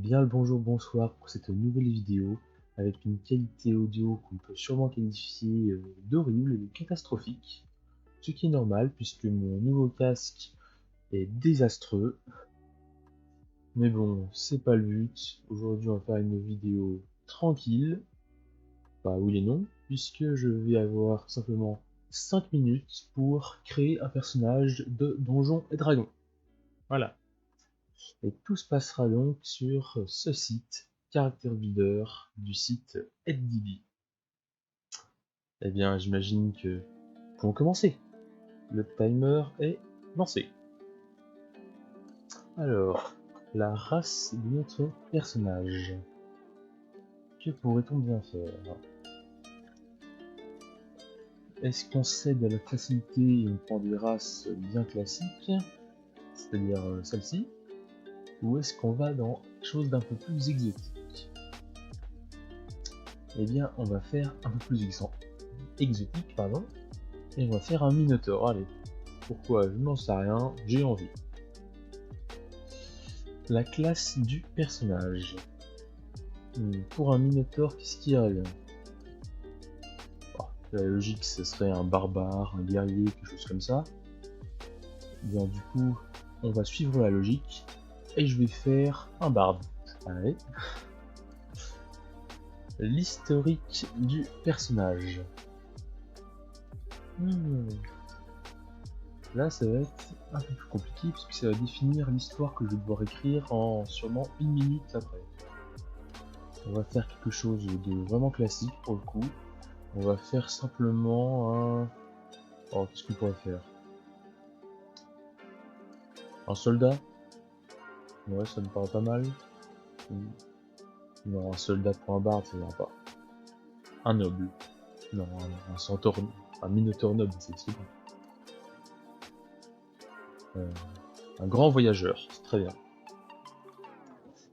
Bien le bonjour, bonsoir pour cette nouvelle vidéo avec une qualité audio qu'on peut sûrement qualifier d'horrible et de catastrophique, ce qui est normal puisque mon nouveau casque est désastreux. Mais bon, c'est pas le but. Aujourd'hui, on va faire une vidéo tranquille. Bah oui et non, puisque je vais avoir simplement 5 minutes pour créer un personnage de Donjons et Dragons. Voilà. Et tout se passera donc sur ce site, Character Builder, du site HDB. Eh bien, j'imagine que pouvons commencer. Le timer est lancé. Alors, la race de notre personnage. Que pourrait-on bien faire? Est-ce qu'on cède à la facilité et on prend des races bien classiques, c'est-à-dire celle-ci, ou est-ce qu'on va dans quelque chose d'un peu plus exotique? Eh bien, on va faire un peu plus exotique, pardon, et on va faire un Minotaur. Allez, pourquoi? Je n'en sais rien, j'ai envie. La classe du personnage. Pour un Minotaur, qu'est-ce qui irait bien? La logique, ce serait un barbare, un guerrier, quelque chose comme ça. Bien, du coup, on va suivre la logique, et je vais faire un barde. Allez. L'historique du personnage. Là, ça va être un peu plus compliqué puisque ça va définir l'histoire que je vais devoir écrire en sûrement 1 minute après. On va faire quelque chose de vraiment classique pour le coup. On va faire simplement un... Oh, qu'est-ce qu'on pourrait faire? Un soldat? Ouais, ça me paraît pas mal. Non, un soldat pour un barde, ça ne va pas. Un noble. Non, un centaure... Un minotaure noble, c'est bon. Un grand voyageur, c'est très bien.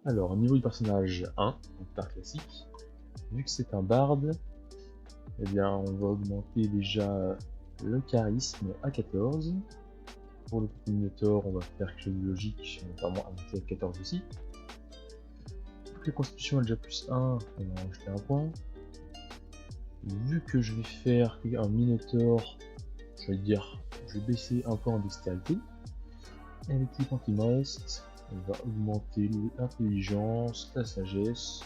Alors, au niveau du personnage 1, donc par classique, vu que c'est un barde, eh bien on va augmenter déjà le charisme à 14. Pour le Minotaur, on va faire quelque chose de logique, on va vraiment monter à 14 aussi. Vu que la constitution est déjà plus 1, on va en rajouter un point. Vu que je vais faire un Minotaur, je vais baisser un point en dextérité. Et avec les points qui me restent, on va augmenter l'intelligence, la sagesse,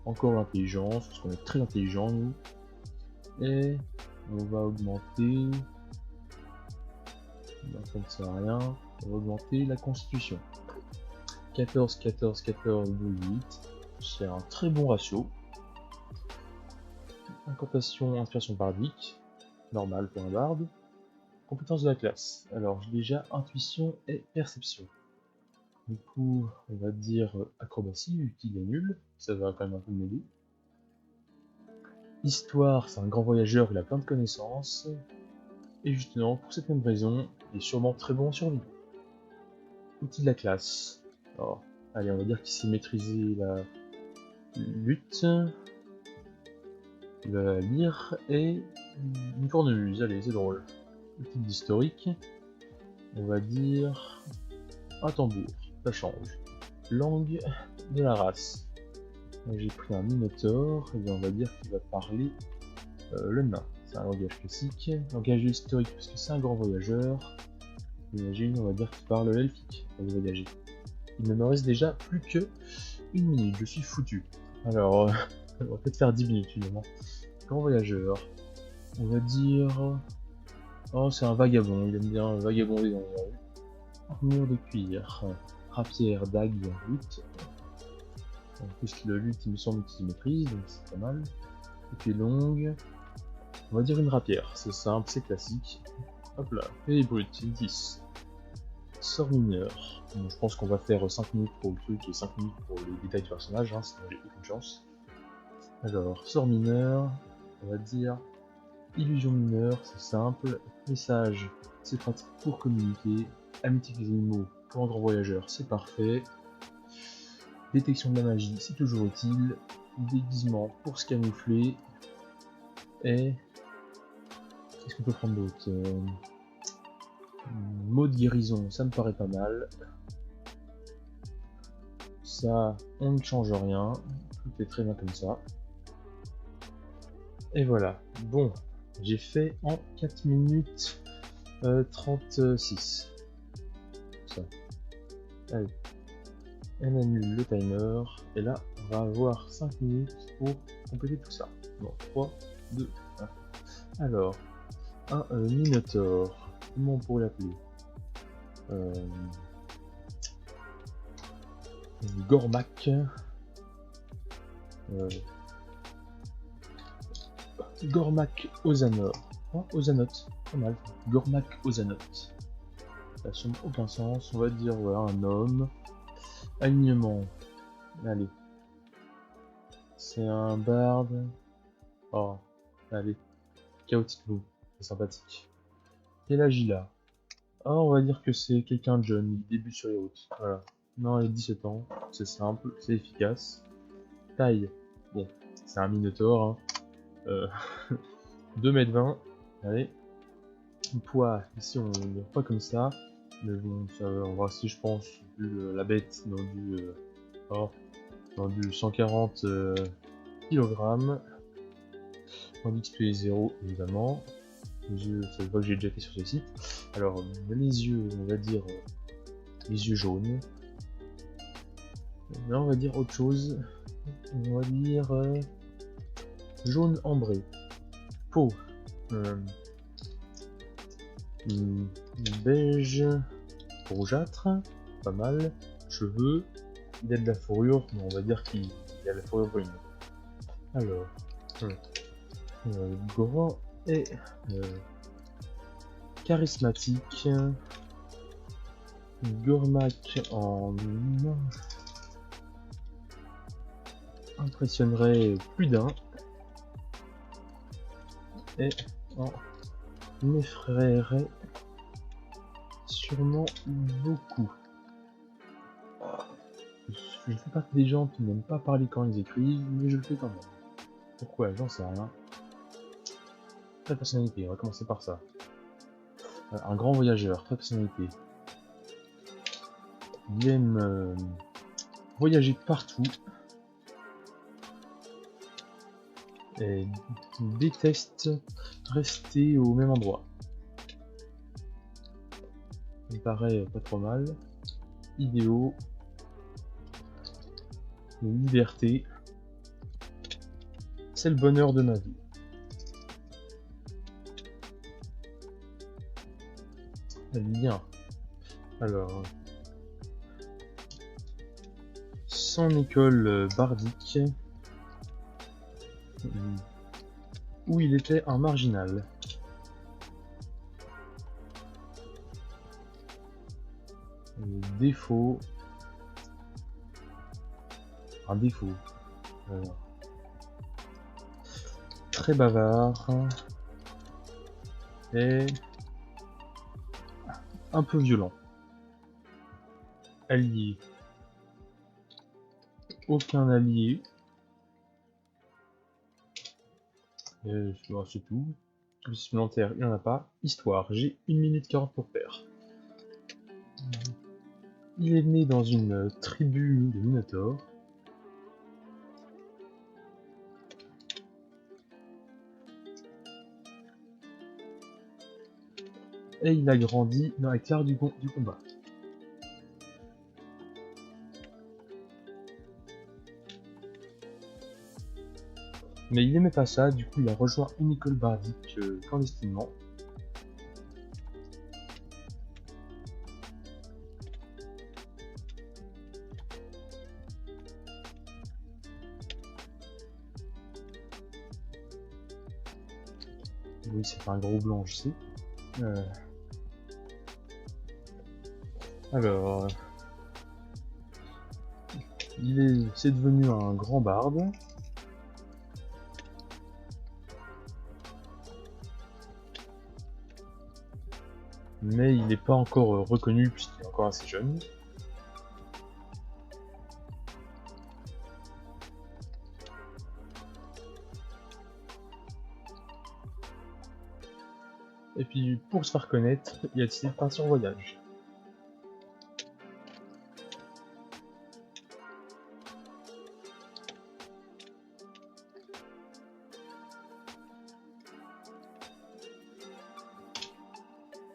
encore l'intelligence, parce qu'on est très intelligent nous. Et on va augmenter, ça ne sert à rien, on va augmenter la constitution. 14, 14, 14, 12, 8, c'est un très bon ratio. Incantation, inspiration bardique, normal pour un barde. Compétences de la classe, alors j'ai déjà intuition et perception. Du coup, on va dire acrobatie, vu qu'il est nul, ça va quand même un peu m'aider. Histoire, c'est un grand voyageur, il a plein de connaissances. Et justement, pour cette même raison, il est sûrement très bon en survie. Outils de la classe. Alors, allez, on va dire qu'il sait maîtriser la lutte, la lyre et une cornemuse. Allez, c'est drôle. Outil d'historique. On va dire un tambour. Ça change. Langue de la race. J'ai pris un minotaure, et bien on va dire qu'il va parler le nain. C'est un langage classique. Langage historique, puisque c'est un grand voyageur. Imagine, on va dire qu'il parle l'elfique pour voyager. Il ne me reste déjà plus que 1 minute, je suis foutu. Alors, on va peut-être faire 10 minutes finalement. Grand voyageur. On va dire... Oh, c'est un vagabond, il aime bien vagabonder dans les rues. Armure de cuir. Rapière, dague, lutte. En plus, le lutte, il me semble qu'il maîtrise, donc c'est pas mal. Épée longue. On va dire une rapière, c'est simple, c'est classique. Hop là, et brut, 10. Sort mineur. Bon, je pense qu'on va faire 5 minutes pour le truc et 5 minutes pour les détails du personnage, hein, sinon j'ai aucune chance. Alors, sort mineur, on va dire illusion mineure, c'est simple. Message, c'est pratique pour communiquer. Amitié avec les animaux pour un grand voyageur, c'est parfait. Détection de la magie, c'est toujours utile. Déguisement pour se camoufler. Et qu'est-ce qu'on peut prendre d'autre? Mot de guérison, ça me paraît pas mal. Ça, on ne change rien. Tout est très bien comme ça. Et voilà. Bon, j'ai fait en 4 minutes 36. Ça. Allez. Elle annule le timer. Et là, on va avoir 5 minutes pour compléter tout ça. Bon, 3, 2, 1. Alors, un Minotaur. Comment on pourrait l'appeler Gormak. Gormak Ozanor. Oh, Ozanot, pas mal. Gormak Ozanot. Ça n'a sûrement aucun sens. On va dire voilà, un homme. Alignement. Allez. C'est un barde. Oh, allez. Chaotic Blue. C'est sympathique. Quel âge il a? Ah, on va dire que c'est quelqu'un de jeune. Il débute sur les routes. Voilà. Non, il a 17 ans. C'est simple, c'est efficace. Taille. Bon, c'est un Minotaur. Hein. 2m20. Allez. Poids. Ici, on ne voit pas comme ça. Mais bon, ça, on va rester, je pense, vu la bête dans du 140 kg. En XP 0, évidemment. Les yeux, ça se voit que j'ai déjà fait sur ce site. Alors, les yeux, on va dire les yeux jaunes. Là, on va dire autre chose. On va dire jaune ambré. Peau. Beige rougeâtre. Pas mal. Cheveux. Il a de la fourrure, mais on va dire qu'il y a de la fourrure brune. Alors. Grand et charismatique. Gormak en impressionnerait plus d'un et en effraierait sûrement beaucoup. Je fais partie des gens qui n'aiment pas parler quand ils écrivent, mais je le fais quand même. Pourquoi? J'en sais rien. Très personnalité, on va commencer par ça. Un grand voyageur, très personnalité. Il aime voyager partout. Et il déteste rester au même endroit. Il me paraît pas trop mal. Idéaux. Liberté. C'est le bonheur de ma vie. Bien. Alors. Son école bardique. Où il était un marginal. Défaut. Un défaut. Très bavard. Et un peu violent. Allié. Aucun allié. C'est tout. Plus supplémentaire, il n'y en a pas. Histoire, j'ai 1 minute 40 pour faire. Il est né dans une tribu de Minotaures. Et il a grandi dans la carte du combat. Mais il aimait pas ça, du coup il a rejoint une école bardique clandestinement. Oui, c'est un gros blanc, je sais. Alors, c'est devenu un grand barde. Mais il n'est pas encore reconnu puisqu'il est encore assez jeune. Et puis pour se faire connaître, il a décidé de partir en voyage.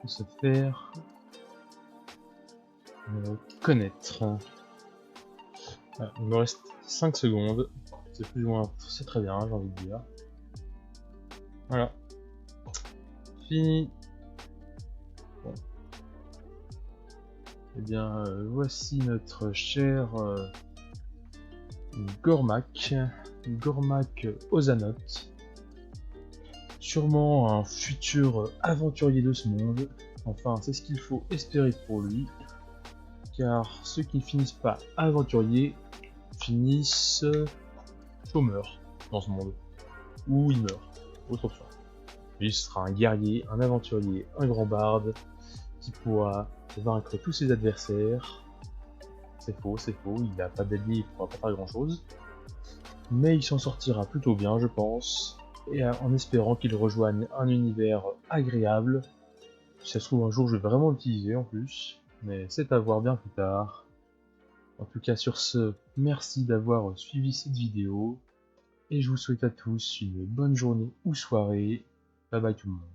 se faire connaître. Voilà, il me reste 5 secondes. C'est plus ou moins, c'est très bien, j'ai envie de dire. Voilà. Fini. Bon. Eh bien, voici notre cher Gormak Ozanot. Sûrement un futur aventurier de ce monde. Enfin, c'est ce qu'il faut espérer pour lui. Car ceux qui ne finissent pas aventuriers finissent chômeurs dans ce monde. Ou ils meurent. Autre option. Lui, ce sera un guerrier, un aventurier, un grand barde qui pourra vaincre tous ses adversaires. C'est faux, il n'a pas d'allié, il ne pourra pas faire grand chose. Mais il s'en sortira plutôt bien, je pense, et en espérant qu'il rejoigne un univers agréable. Si ça se trouve un jour je vais vraiment l'utiliser en plus, mais c'est à voir bien plus tard. En tout cas sur ce, merci d'avoir suivi cette vidéo, et je vous souhaite à tous une bonne journée ou soirée. Bye bye tout le monde.